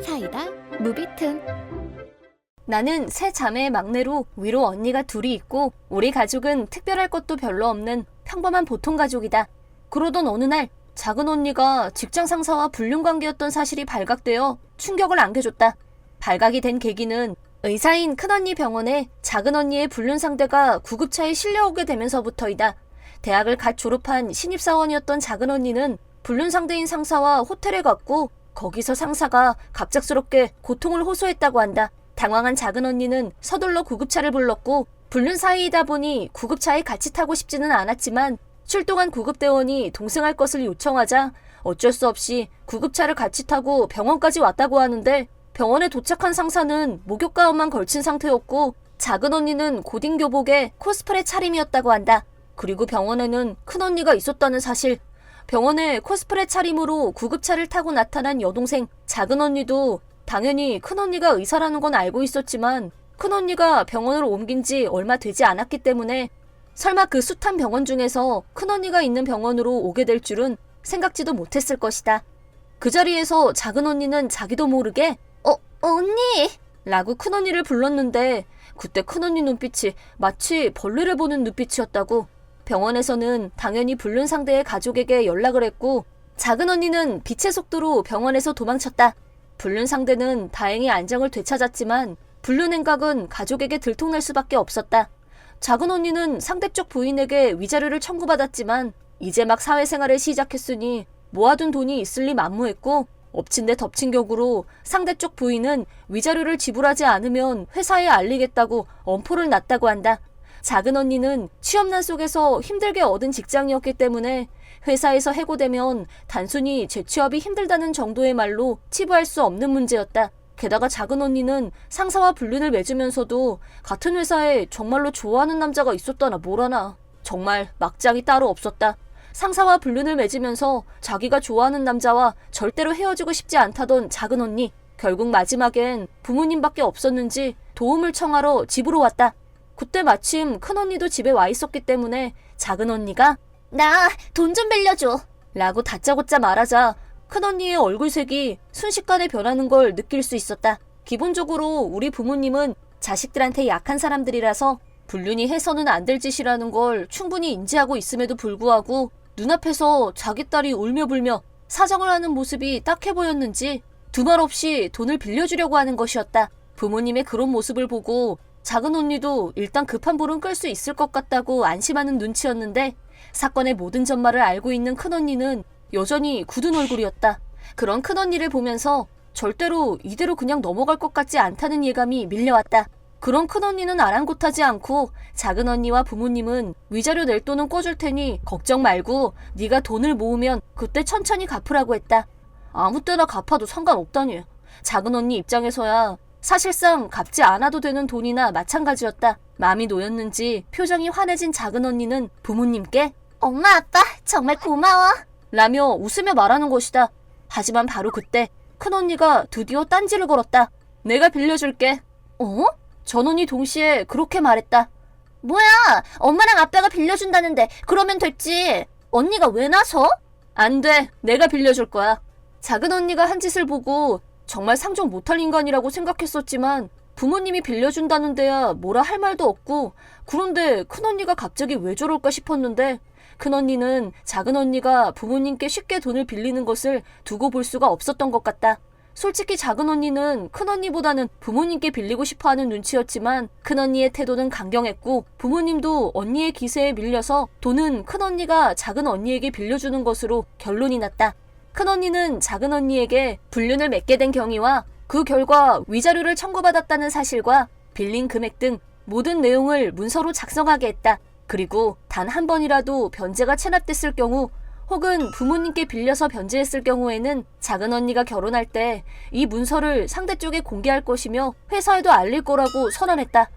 사이다 무비튼. 나는 세 자매의 막내로 위로 언니가 둘이 있고 우리 가족은 특별할 것도 별로 없는 평범한 보통 가족이다. 그러던 어느 날 작은 언니가 직장 상사와 불륜 관계였던 사실이 발각되어 충격을 안겨줬다. 발각이 된 계기는 의사인 큰언니 병원에 작은 언니의 불륜 상대가 구급차에 실려오게 되면서부터이다. 대학을 갓 졸업한 신입사원이었던 작은 언니는 불륜 상대인 상사와 호텔에 갔고 거기서 상사가 갑작스럽게 고통을 호소했다고 한다. 당황한 작은 언니는 서둘러 구급차를 불렀고 불륜 사이이다 보니 구급차에 같이 타고 싶지는 않았지만 출동한 구급대원이 동승할 것을 요청하자 어쩔 수 없이 구급차를 같이 타고 병원까지 왔다고 하는데 병원에 도착한 상사는 목욕가운만 걸친 상태였고 작은 언니는 고딩 교복에 코스프레 차림이었다고 한다. 그리고 병원에는 큰언니가 있었다는 사실. 병원에 코스프레 차림으로 구급차를 타고 나타난 여동생 작은 언니도 당연히 큰언니가 의사라는 건 알고 있었지만 큰언니가 병원으로 옮긴 지 얼마 되지 않았기 때문에 설마 그 숱한 병원 중에서 큰언니가 있는 병원으로 오게 될 줄은 생각지도 못했을 것이다. 그 자리에서 작은 언니는 자기도 모르게 언니! 라고 큰언니를 불렀는데 그때 큰언니 눈빛이 마치 벌레를 보는 눈빛이었다고. 병원에서는 당연히 불륜 상대의 가족에게 연락을 했고 작은 언니는 빛의 속도로 병원에서 도망쳤다. 불륜 상대는 다행히 안정을 되찾았지만 불륜 행각은 가족에게 들통날 수밖에 없었다. 작은 언니는 상대 쪽 부인에게 위자료를 청구받았지만 이제 막 사회생활을 시작했으니 모아둔 돈이 있을 리 만무했고 엎친 데 덮친 격으로 상대 쪽 부인은 위자료를 지불하지 않으면 회사에 알리겠다고 엄포를 놨다고 한다. 작은 언니는 취업난 속에서 힘들게 얻은 직장이었기 때문에 회사에서 해고되면 단순히 재취업이 힘들다는 정도의 말로 치부할 수 없는 문제였다. 게다가 작은 언니는 상사와 불륜을 맺으면서도 같은 회사에 정말로 좋아하는 남자가 있었다나 뭐라나. 정말 막장이 따로 없었다. 상사와 불륜을 맺으면서 자기가 좋아하는 남자와 절대로 헤어지고 싶지 않다던 작은 언니. 결국 마지막엔 부모님밖에 없었는지 도움을 청하러 집으로 왔다. 그때 마침 큰언니도 집에 와 있었기 때문에 작은 언니가 나 돈 좀 빌려줘. 라고 다짜고짜 말하자 큰언니의 얼굴색이 순식간에 변하는 걸 느낄 수 있었다. 기본적으로 우리 부모님은 자식들한테 약한 사람들이라서 불륜이 해서는 안 될 짓이라는 걸 충분히 인지하고 있음에도 불구하고 눈앞에서 자기 딸이 울며 불며 사정을 하는 모습이 딱해 보였는지 두말 없이 돈을 빌려주려고 하는 것이었다. 부모님의 그런 모습을 보고 작은 언니도 일단 급한 불은 끌 수 있을 것 같다고 안심하는 눈치였는데 사건의 모든 전말을 알고 있는 큰언니는 여전히 굳은 얼굴이었다. 그런 큰언니를 보면서 절대로 이대로 그냥 넘어갈 것 같지 않다는 예감이 밀려왔다. 그런 큰언니는 아랑곳하지 않고 작은 언니와 부모님은 위자료 낼 돈은 꿔줄 테니 걱정 말고 네가 돈을 모으면 그때 천천히 갚으라고 했다. 아무 때나 갚아도 상관없다니. 작은 언니 입장에서야 사실상 갚지 않아도 되는 돈이나 마찬가지였다. 마음이 놓였는지 표정이 환해진 작은 언니는 부모님께 엄마 아빠 정말 고마워. 라며 웃으며 말하는 것이다. 하지만 바로 그때 큰언니가 드디어 딴지를 걸었다. 내가 빌려줄게. 전언니 동시에 그렇게 말했다. 뭐야, 엄마랑 아빠가 빌려준다는데 그러면 됐지. 언니가 왜 나서? 안 돼, 내가 빌려줄 거야. 작은 언니가 한 짓을 보고 정말 상종 못할 인간이라고 생각했었지만 부모님이 빌려준다는 데야 뭐라 할 말도 없고 그런데 큰언니가 갑자기 왜 저럴까 싶었는데 큰언니는 작은 언니가 부모님께 쉽게 돈을 빌리는 것을 두고 볼 수가 없었던 것 같다. 솔직히 작은 언니는 큰언니보다는 부모님께 빌리고 싶어하는 눈치였지만 큰언니의 태도는 강경했고 부모님도 언니의 기세에 밀려서 돈은 큰언니가 작은 언니에게 빌려주는 것으로 결론이 났다. 큰언니는 작은 언니에게 불륜을 맺게 된 경위와 그 결과 위자료를 청구받았다는 사실과 빌린 금액 등 모든 내용을 문서로 작성하게 했다. 그리고 단 한 번이라도 변제가 체납됐을 경우 혹은 부모님께 빌려서 변제했을 경우에는 작은 언니가 결혼할 때 이 문서를 상대 쪽에 공개할 것이며 회사에도 알릴 거라고 선언했다.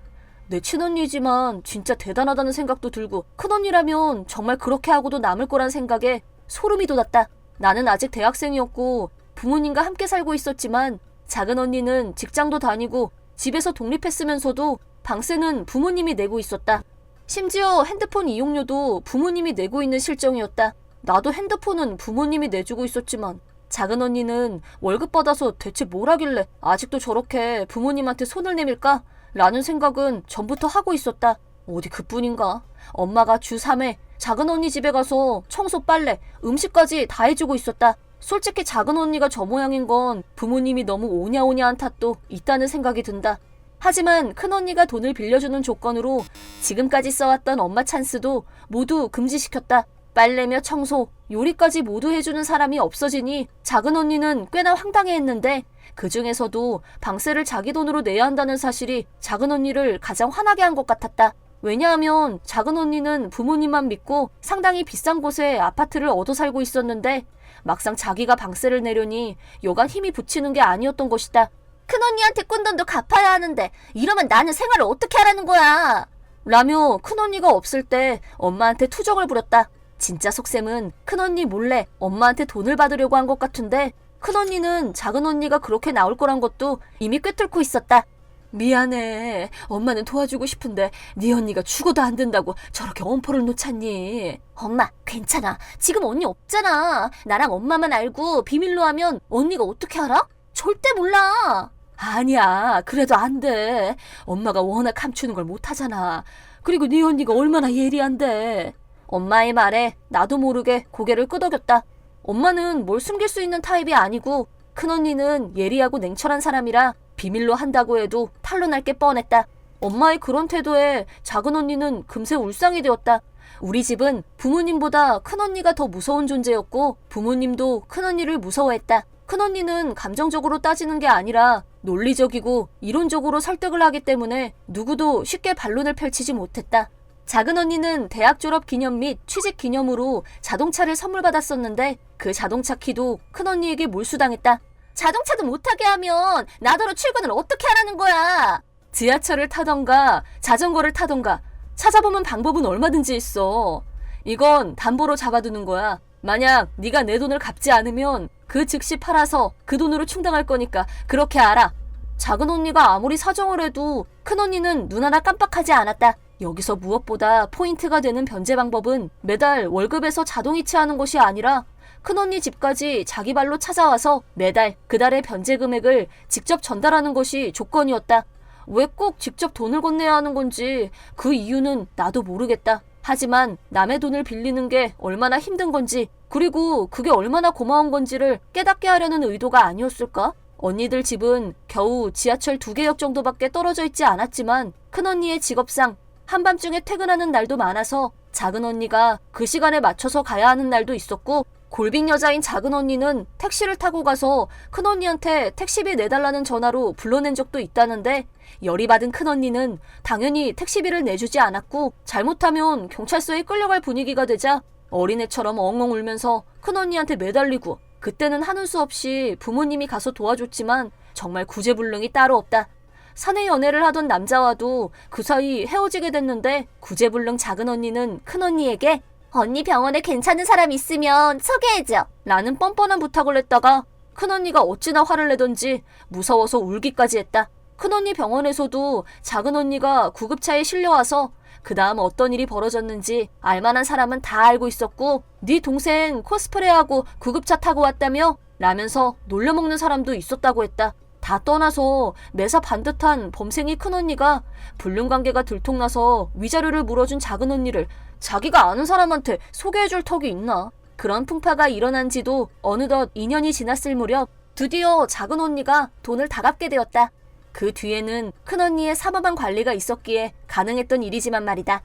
내 친언니지만 진짜 대단하다는 생각도 들고 큰언니라면 정말 그렇게 하고도 남을 거란 생각에 소름이 돋았다. 나는 아직 대학생이었고 부모님과 함께 살고 있었지만 작은 언니는 직장도 다니고 집에서 독립했으면서도 방세는 부모님이 내고 있었다. 심지어 핸드폰 이용료도 부모님이 내고 있는 실정이었다. 나도 핸드폰은 부모님이 내주고 있었지만 작은 언니는 월급 받아서 대체 뭘 하길래 아직도 저렇게 부모님한테 손을 내밀까? 라는 생각은 전부터 하고 있었다. 어디 그뿐인가? 엄마가 주 3회 작은 언니 집에 가서 청소, 빨래, 음식까지 다 해주고 있었다. 솔직히 작은 언니가 저 모양인 건 부모님이 너무 오냐오냐한 탓도 있다는 생각이 든다. 하지만 큰언니가 돈을 빌려주는 조건으로 지금까지 써왔던 엄마 찬스도 모두 금지시켰다. 빨래며 청소, 요리까지 모두 해주는 사람이 없어지니 작은 언니는 꽤나 황당해했는데 그 중에서도 방세를 자기 돈으로 내야 한다는 사실이 작은 언니를 가장 화나게 한 것 같았다. 왜냐하면 작은 언니는 부모님만 믿고 상당히 비싼 곳에 아파트를 얻어 살고 있었는데 막상 자기가 방세를 내려니 여간 힘이 붙이는 게 아니었던 것이다. 큰언니한테 꾼 돈도 갚아야 하는데 이러면 나는 생활을 어떻게 하라는 거야? 라며 큰언니가 없을 때 엄마한테 투정을 부렸다. 진짜 속셈은 큰언니 몰래 엄마한테 돈을 받으려고 한 것 같은데 큰언니는 작은 언니가 그렇게 나올 거란 것도 이미 꿰뚫고 있었다. 미안해. 엄마는 도와주고 싶은데 네 언니가 죽어도 안 된다고 저렇게 엄포를 놓잖니. 엄마, 괜찮아. 지금 언니 없잖아. 나랑 엄마만 알고 비밀로 하면 언니가 어떻게 알아? 절대 몰라. 아니야. 그래도 안 돼. 엄마가 워낙 감추는 걸 못하잖아. 그리고 네 언니가 얼마나 예리한데. 엄마의 말에 나도 모르게 고개를 끄덕였다. 엄마는 뭘 숨길 수 있는 타입이 아니고 큰언니는 예리하고 냉철한 사람이라 비밀로 한다고 해도 탄로날 게 뻔했다. 엄마의 그런 태도에 작은 언니는 금세 울상이 되었다. 우리 집은 부모님보다 큰언니가 더 무서운 존재였고 부모님도 큰언니를 무서워했다. 큰언니는 감정적으로 따지는 게 아니라 논리적이고 이론적으로 설득을 하기 때문에 누구도 쉽게 반론을 펼치지 못했다. 작은 언니는 대학 졸업 기념 및 취직 기념으로 자동차를 선물 받았었는데 그 자동차 키도 큰언니에게 몰수당했다. 자동차도 못하게 하면 나더러 출근을 어떻게 하라는 거야? 지하철을 타던가 자전거를 타던가 찾아보면 방법은 얼마든지 있어. 이건 담보로 잡아두는 거야. 만약 네가 내 돈을 갚지 않으면 그 즉시 팔아서 그 돈으로 충당할 거니까 그렇게 알아. 작은 언니가 아무리 사정을 해도 큰언니는 눈 하나 깜빡하지 않았다. 여기서 무엇보다 포인트가 되는 변제 방법은 매달 월급에서 자동이체하는 것이 아니라 큰언니 집까지 자기 발로 찾아와서 매달 그달의 변제 금액을 직접 전달하는 것이 조건이었다. 왜 꼭 직접 돈을 건네야 하는 건지 그 이유는 나도 모르겠다. 하지만 남의 돈을 빌리는 게 얼마나 힘든 건지 그리고 그게 얼마나 고마운 건지를 깨닫게 하려는 의도가 아니었을까? 언니들 집은 겨우 지하철 2개역 정도밖에 떨어져 있지 않았지만 큰언니의 직업상 한밤중에 퇴근하는 날도 많아서 작은 언니가 그 시간에 맞춰서 가야 하는 날도 있었고 골빈 여자인 작은 언니는 택시를 타고 가서 큰언니한테 택시비 내달라는 전화로 불러낸 적도 있다는데 열이 받은 큰언니는 당연히 택시비를 내주지 않았고 잘못하면 경찰서에 끌려갈 분위기가 되자 어린애처럼 엉엉 울면서 큰언니한테 매달리고 그때는 하는 수 없이 부모님이 가서 도와줬지만 정말 구제불능이 따로 없다. 사내 연애를 하던 남자와도 그 사이 헤어지게 됐는데 구제불능 작은 언니는 큰언니에게 언니 병원에 괜찮은 사람 있으면 소개해줘. 라는 뻔뻔한 부탁을 했다가 큰언니가 어찌나 화를 내던지 무서워서 울기까지 했다. 큰언니 병원에서도 작은 언니가 구급차에 실려와서 그 다음 어떤 일이 벌어졌는지 알만한 사람은 다 알고 있었고 네 동생 코스프레하고 구급차 타고 왔다며? 라면서 놀려먹는 사람도 있었다고 했다. 다 떠나서 매사 반듯한 범생이 큰언니가 불륜관계가 들통나서 위자료를 물어준 작은 언니를 자기가 아는 사람한테 소개해줄 턱이 있나? 그런 풍파가 일어난 지도 어느덧 2년이 지났을 무렵 드디어 작은 언니가 돈을 다 갚게 되었다. 그 뒤에는 큰언니의 사모방 관리가 있었기에 가능했던 일이지만 말이다.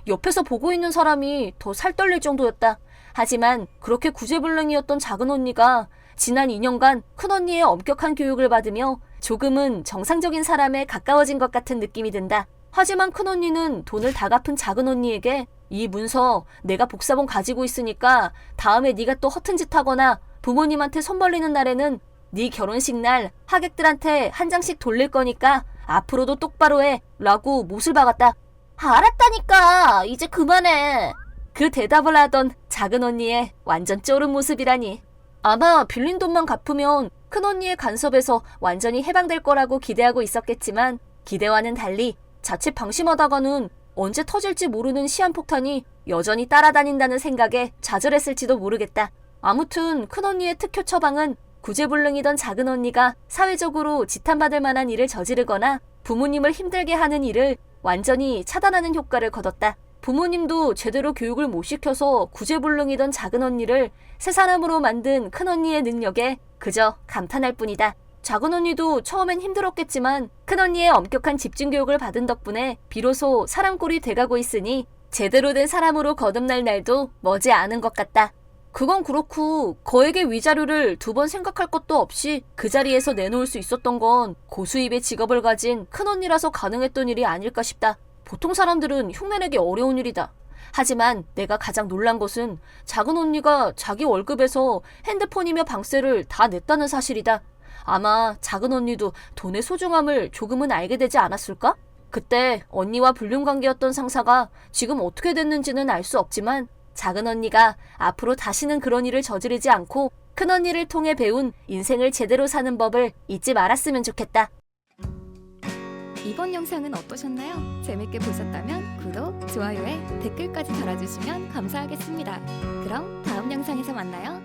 옆에서 보고 있는 사람이 더 살떨릴 정도였다. 하지만 그렇게 구제불능이었던 작은 언니가 지난 2년간 큰언니의 엄격한 교육을 받으며 조금은 정상적인 사람에 가까워진 것 같은 느낌이 든다. 하지만 큰언니는 돈을 다 갚은 작은 언니에게 이 문서 내가 복사본 가지고 있으니까 다음에 네가 또 허튼 짓 하거나 부모님한테 손 벌리는 날에는 네 결혼식 날 하객들한테 한 장씩 돌릴 거니까 앞으로도 똑바로 해 라고 못을 박았다. 알았다니까. 이제 그만해. 그 대답을 하던 작은 언니의 완전 쫄은 모습이라니. 아마 빌린 돈만 갚으면 큰언니의 간섭에서 완전히 해방될 거라고 기대하고 있었겠지만 기대와는 달리 자칫 방심하다가는 언제 터질지 모르는 시한폭탄이 여전히 따라다닌다는 생각에 좌절했을지도 모르겠다. 아무튼 큰언니의 특효 처방은 구제불능이던 작은 언니가 사회적으로 지탄받을 만한 일을 저지르거나 부모님을 힘들게 하는 일을 완전히 차단하는 효과를 거뒀다. 부모님도 제대로 교육을 못 시켜서 구제불능이던 작은 언니를 새 사람으로 만든 큰언니의 능력에 그저 감탄할 뿐이다. 작은 언니도 처음엔 힘들었겠지만 큰언니의 엄격한 집중교육을 받은 덕분에 비로소 사람꼴이 돼가고 있으니 제대로 된 사람으로 거듭날 날도 머지 않은 것 같다. 그건 그렇고 거액의 위자료를 2번 생각할 것도 없이 그 자리에서 내놓을 수 있었던 건 고수입의 직업을 가진 큰언니라서 가능했던 일이 아닐까 싶다. 보통 사람들은 흉내내기 어려운 일이다. 하지만 내가 가장 놀란 것은 작은 언니가 자기 월급에서 핸드폰이며 방세를 다 냈다는 사실이다. 아마 작은 언니도 돈의 소중함을 조금은 알게 되지 않았을까? 그때 언니와 불륜관계였던 상사가 지금 어떻게 됐는지는 알 수 없지만 작은 언니가 앞으로 다시는 그런 일을 저지르지 않고 큰 언니를 통해 배운 인생을 제대로 사는 법을 잊지 말았으면 좋겠다. 이번 영상은 어떠셨나요? 재밌게 보셨다면 구독, 좋아요에 댓글까지 달아주시면 감사하겠습니다. 그럼 다음 영상에서 만나요.